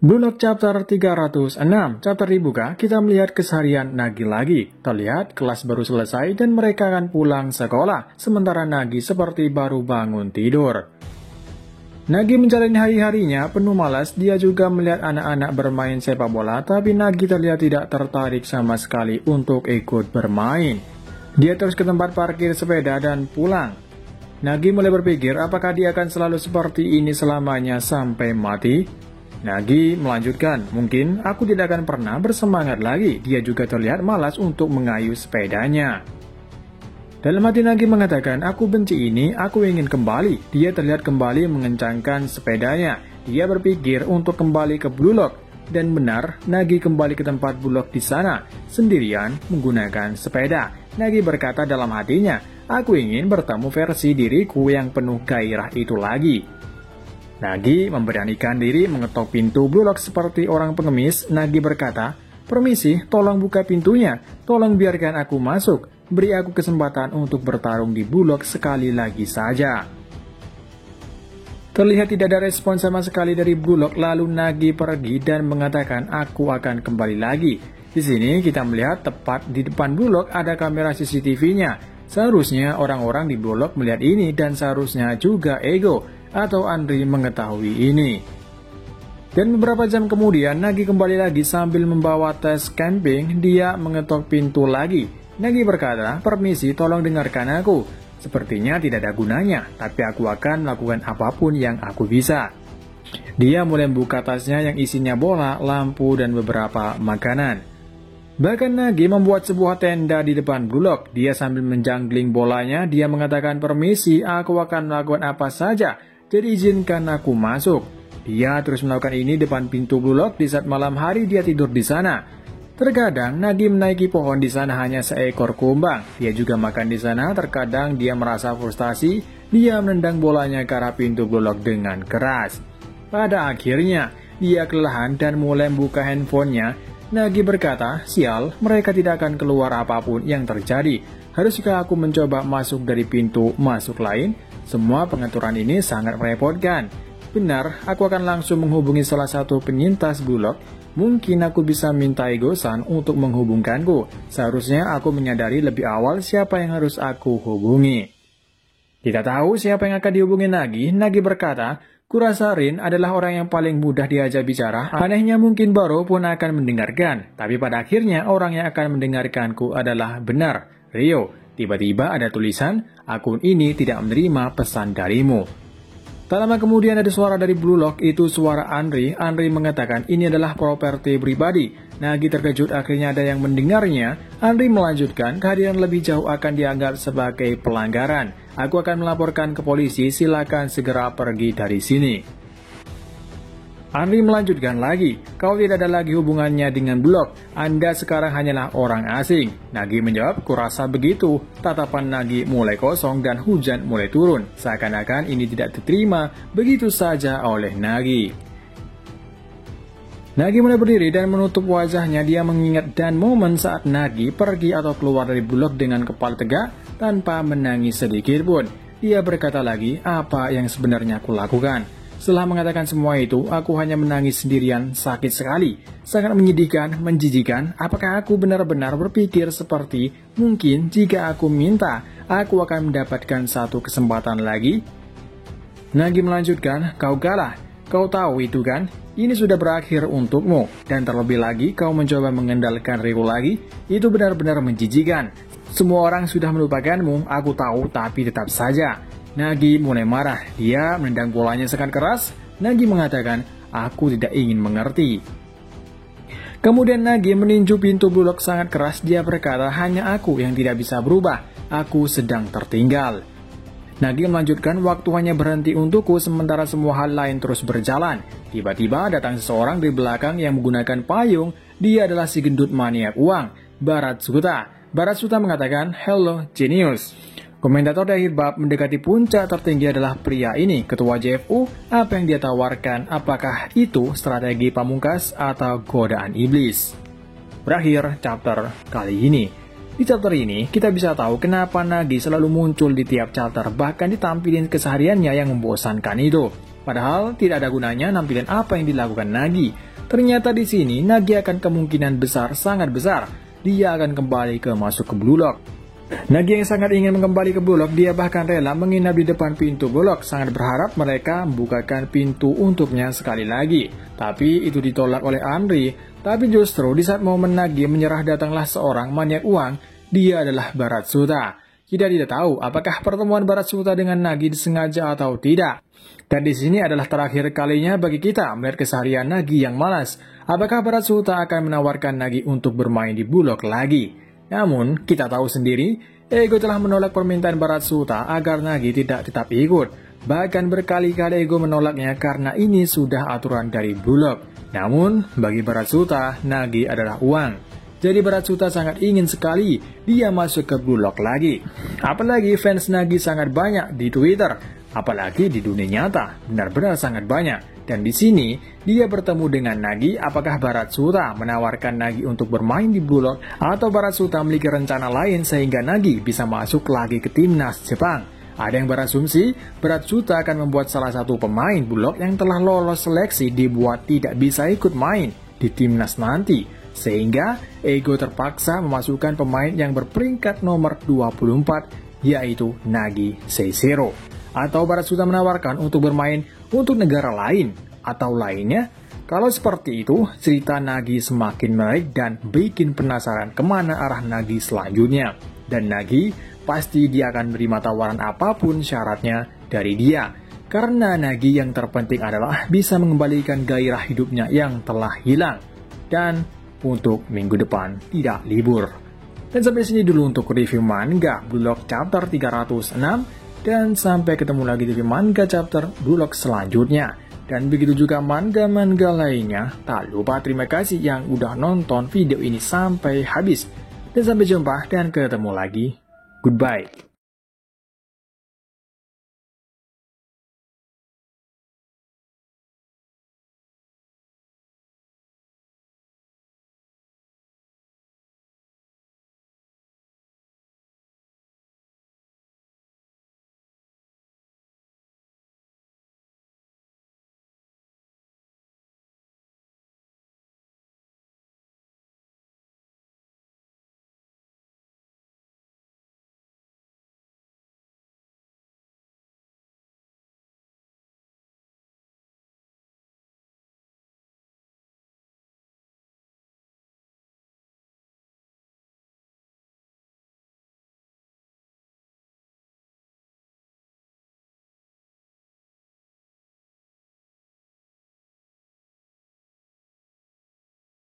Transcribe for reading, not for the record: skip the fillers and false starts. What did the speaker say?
Blue Lock chapter 306, chapter dibuka, kita melihat keseharian Nagi lagi. Terlihat kelas baru selesai dan mereka akan pulang sekolah, sementara Nagi seperti baru bangun tidur. Nagi menjalani hari-harinya penuh malas, dia juga melihat anak-anak bermain sepak bola, tapi Nagi terlihat tidak tertarik sama sekali untuk ikut bermain. Dia terus ke tempat parkir sepeda dan pulang. Nagi mulai berpikir apakah dia akan selalu seperti ini selamanya sampai mati? Nagi melanjutkan, mungkin aku tidak akan pernah bersemangat lagi. Dia juga terlihat malas untuk mengayuh sepedanya. Dalam hati Nagi mengatakan, aku benci ini, aku ingin kembali. Dia terlihat kembali mengencangkan sepedanya. Dia berpikir untuk kembali ke Blue Lock. Dan benar, Nagi kembali ke tempat Blue Lock di sana, sendirian menggunakan sepeda. Nagi berkata dalam hatinya, aku ingin bertemu versi diriku yang penuh gairah itu lagi. Nagi memberanikan diri mengetok pintu Blue Lock seperti orang pengemis. Nagi berkata, permisi, tolong buka pintunya, tolong biarkan aku masuk, beri aku kesempatan untuk bertarung di Blue Lock sekali lagi saja. Terlihat tidak ada respon sama sekali dari Blue Lock, lalu Nagi pergi dan mengatakan, aku akan kembali lagi. Di sini kita melihat tepat di depan Blue Lock ada kamera CCTV-nya. Seharusnya orang-orang di Blue Lock melihat ini dan seharusnya juga Ego atau Andri mengetahui ini. Dan beberapa jam kemudian Nagi kembali lagi sambil membawa tes camping. Dia mengetok pintu lagi. Nagi berkata, permisi, tolong dengarkan aku. Sepertinya tidak ada gunanya, tapi aku akan melakukan apapun yang aku bisa. Dia mulai membuka tasnya yang isinya bola, lampu, dan beberapa makanan. Bahkan Nagi membuat sebuah tenda di depan Blue Lock. Dia sambil menjangling bolanya, dia mengatakan, permisi, aku akan melakukan apa saja. Jadi izinkan aku masuk. Dia terus melakukan ini depan pintu Blue Lock di saat malam hari dia tidur di sana. Terkadang Nagi menaiki pohon di sana hanya seekor kumbang. Dia juga makan di sana. Terkadang dia merasa frustasi. Dia menendang bolanya ke arah pintu Blue Lock dengan keras. Pada akhirnya dia kelelahan dan mulai membuka handphonenya. Nagi berkata, sial, mereka tidak akan keluar apapun yang terjadi. Haruskah aku mencoba masuk dari pintu masuk lain? Semua pengaturan ini sangat merepotkan. Benar, aku akan langsung menghubungi salah satu penyintas Blue Lock. Mungkin aku bisa minta Ego-san untuk menghubungkanku. Seharusnya aku menyadari lebih awal siapa yang harus aku hubungi. Tidak tahu siapa yang akan dihubungi Nagi. Nagi berkata, kurasa Rin adalah orang yang paling mudah diajak bicara. Anehnya mungkin Baro pun akan mendengarkan. Tapi pada akhirnya orang yang akan mendengarkanku adalah benar, Rio. Tiba-tiba ada tulisan, akun ini tidak menerima pesan darimu. Tak lama kemudian ada suara dari Blue Lock, itu suara Andri. Andri mengatakan ini adalah properti pribadi. Nagi terkejut akhirnya ada yang mendengarnya. Andri melanjutkan, kehadiran lebih jauh akan dianggap sebagai pelanggaran. Aku akan melaporkan ke polisi, silakan segera pergi dari sini. Andri melanjutkan lagi, kau tidak ada lagi hubungannya dengan Blue Lock, Anda sekarang hanyalah orang asing. Nagi menjawab, kurasa begitu. Tatapan Nagi mulai kosong dan hujan mulai turun. Seakan-akan ini tidak diterima begitu saja oleh Nagi. Nagi mulai berdiri dan menutup wajahnya. Dia mengingat dan momen saat Nagi pergi atau keluar dari Blue Lock dengan kepala tegak tanpa menangis sedikit pun. Dia berkata lagi, apa yang sebenarnya aku lakukan? Setelah mengatakan semua itu, aku hanya menangis sendirian, sakit sekali. Sangat menyedihkan, menjijikan. Apakah aku benar-benar berpikir seperti, mungkin jika aku minta, aku akan mendapatkan satu kesempatan lagi? Nagi melanjutkan, kau galah. Kau tahu itu kan? Ini sudah berakhir untukmu. Dan terlebih lagi, kau mencoba mengendalikan Rio lagi. Itu benar-benar menjijikan. Semua orang sudah melupakanmu, aku tahu, tapi tetap saja. Nagi mulai marah, dia menendang bolanya sangat keras. Nagi mengatakan, aku tidak ingin mengerti. Kemudian Nagi meninju pintu Blue Lock sangat keras. Dia berkata, hanya aku yang tidak bisa berubah, aku sedang tertinggal. Nagi melanjutkan, waktu hanya berhenti untukku sementara semua hal lain terus berjalan. Tiba-tiba datang seseorang dari belakang yang menggunakan payung. Dia adalah si gendut maniak uang, Baratsuta. Baratsuta mengatakan, hello genius. Komentator dari bab mendekati puncak tertinggi adalah pria ini, ketua JFU. Apa yang dia tawarkan? Apakah itu strategi pamungkas atau godaan iblis? Berakhir chapter kali ini. Di chapter ini, kita bisa tahu kenapa Nagi selalu muncul di tiap chapter, bahkan ditampilin kesehariannya yang membosankan itu. Padahal tidak ada gunanya nampilin apa yang dilakukan Nagi. Ternyata di sini Nagi akan kemungkinan besar, sangat besar, dia akan kembali masuk ke Blue Lock. Nagi yang sangat ingin kembali ke Blue Lock, dia bahkan rela menginap di depan pintu Blue Lock, sangat berharap mereka membukakan pintu untuknya sekali lagi. Tapi itu ditolak oleh Andri. Tapi justru di saat momen Nagi menyerah, datanglah seorang maniak uang, dia adalah Baratsuta. Kita tidak tahu apakah pertemuan Baratsuta dengan Nagi disengaja atau tidak. Dan di sini adalah terakhir kalinya bagi kita melihat keseharian Nagi yang malas. Apakah Baratsuta akan menawarkan Nagi untuk bermain di Blue Lock lagi? Namun, kita tahu sendiri, Ego telah menolak permintaan Baratsuta agar Nagi tidak tetap ikut. Bahkan berkali-kali Ego menolaknya karena ini sudah aturan dari Blue Lock. Namun, bagi Baratsuta, Nagi adalah uang. Jadi Baratsuta sangat ingin sekali dia masuk ke Blue Lock lagi. Apalagi fans Nagi sangat banyak di Twitter. Apalagi di dunia nyata, benar-benar sangat banyak. Dan di sini, dia bertemu dengan Nagi. Apakah Baratsuta menawarkan Nagi untuk bermain di Blue Lock, atau Baratsuta memiliki rencana lain sehingga Nagi bisa masuk lagi ke timnas Jepang? Ada yang berasumsi, Baratsuta akan membuat salah satu pemain Blue Lock yang telah lolos seleksi dibuat tidak bisa ikut main di timnas nanti. Sehingga Ego terpaksa memasukkan pemain yang berperingkat nomor 24, yaitu Nagi Seishiro. Atau Baratsuta menawarkan untuk bermain untuk negara lain atau lainnya. Kalau seperti itu, cerita Nagi semakin menarik dan bikin penasaran kemana arah Nagi selanjutnya. Dan Nagi pasti dia akan menerima tawaran apapun syaratnya dari dia. Karena Nagi yang terpenting adalah bisa mengembalikan gairah hidupnya yang telah hilang. Dan untuk minggu depan tidak libur. Dan sampai sini dulu untuk review manga Blue Lock chapter 306. Dan sampai ketemu lagi di manga chapter Blue Lock selanjutnya. Dan begitu juga manga-manga lainnya. Tak lupa terima kasih yang udah nonton video ini sampai habis. Dan sampai jumpa dan ketemu lagi. Goodbye.